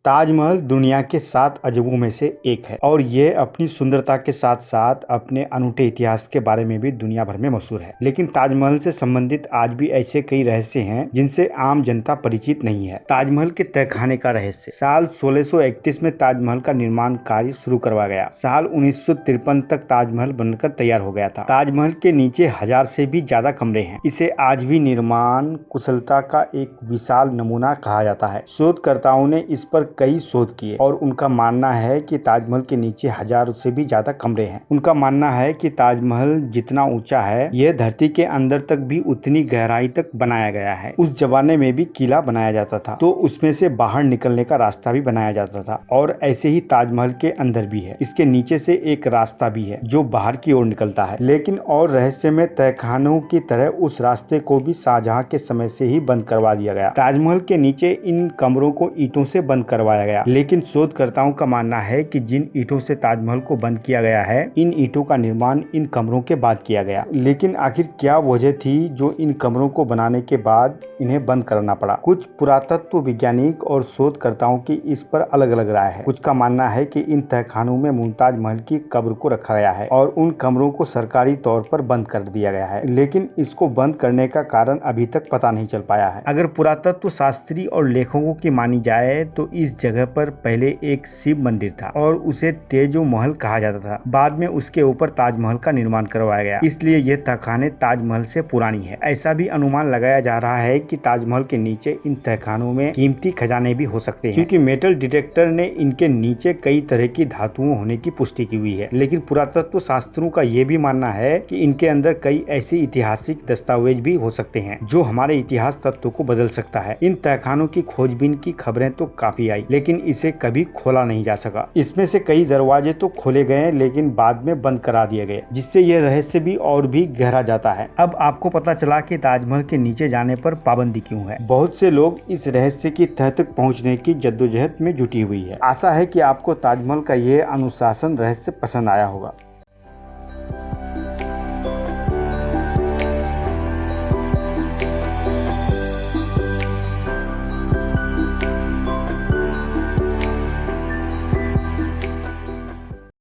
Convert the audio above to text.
ताजमहल दुनिया के 7 अजूबों में से एक है और ये अपनी सुंदरता के साथ साथ अपने अनूठे इतिहास के बारे में भी दुनिया भर में मशहूर है। लेकिन ताजमहल से संबंधित आज भी ऐसे कई रहस्य हैं जिनसे आम जनता परिचित नहीं है। ताजमहल के तहखाने का रहस्य। साल 1631 में ताजमहल का निर्माण कार्य शुरू करवाया गया। साल 1953 तक ताजमहल बनकर तैयार हो गया था। ताजमहल के नीचे 1000 से भी ज्यादा कमरे हैं। इसे आज भी निर्माण कुशलता का एक विशाल नमूना कहा जाता है। शोधकर्ताओं ने इस पर कई शोध किए और उनका मानना है कि ताजमहल के नीचे 1000 से भी ज्यादा कमरे हैं। उनका मानना है कि ताजमहल जितना ऊंचा है यह धरती के अंदर तक भी उतनी गहराई तक बनाया गया है। उस जमाने में भी किला बनाया जाता था तो उसमें से बाहर निकलने का रास्ता भी बनाया जाता था और ऐसे ही ताजमहल के अंदर भी है। इसके नीचे से एक रास्ता भी है जो बाहर की ओर निकलता है। लेकिन और रहस्य में तहखानों की तरह उस रास्ते को भी शाहजहां के समय से ही बंद करवा दिया गया। ताजमहल के नीचे इन कमरों को ईंटों से बंद करवाया गया। लेकिन शोधकर्ताओं का मानना है कि जिन ईंटों से ताजमहल को बंद किया गया है इन ईंटों का निर्माण इन कमरों के बाद किया गया। लेकिन आखिर क्या वजह थी जो इन कमरों को बनाने के बाद इन्हें बंद करना पड़ा? कुछ पुरातत्व वैज्ञानिक और शोधकर्ताओं की इस पर अलग अलग राय है। कुछ का मानना है कि इन तहखानों में मुमताज महल की कब्र को रखा गया है और उन कमरों को सरकारी तौर पर बंद कर दिया गया है। लेकिन इसको बंद करने का कारण अभी तक पता नहीं चल पाया है। अगर पुरातत्व शास्त्री और लेखकों की मानी जाए तो इस जगह पर पहले एक शिव मंदिर था और उसे तेजो महल कहा जाता था। बाद में उसके ऊपर ताजमहल का निर्माण करवाया गया, इसलिए ये तहखाने ताजमहल से पुरानी है। ऐसा भी अनुमान लगाया जा रहा है कि ताजमहल के नीचे इन तहखानों में कीमती खजाने भी हो सकते हैं, क्योंकि मेटल डिटेक्टर ने इनके नीचे कई तरह की धातुओं होने की पुष्टि की हुई है। लेकिन पुरातत्व शास्त्रों का ये भी मानना है कि इनके अंदर कई ऐसे ऐतिहासिक दस्तावेज भी हो सकते हैं जो हमारे इतिहास तत्व को बदल सकता है। इन तहखानों की खोजबीन की खबरें तो काफी आई, लेकिन इसे कभी खोला नहीं जा सका। इसमें से कई दरवाजे तो खोले गए लेकिन बाद में बंद करा दिए गए, जिससे यह रहस्य भी और भी गहरा जाता है। अब आपको पता चला कि ताजमहल के नीचे जाने पर पाबंदी क्यों है। बहुत से लोग इस रहस्य की तह तक पहुंचने की जद्दोजहद में जुटी हुई है। आशा है कि आपको ताजमहल का यह अनुशासन रहस्य पसंद आया होगा।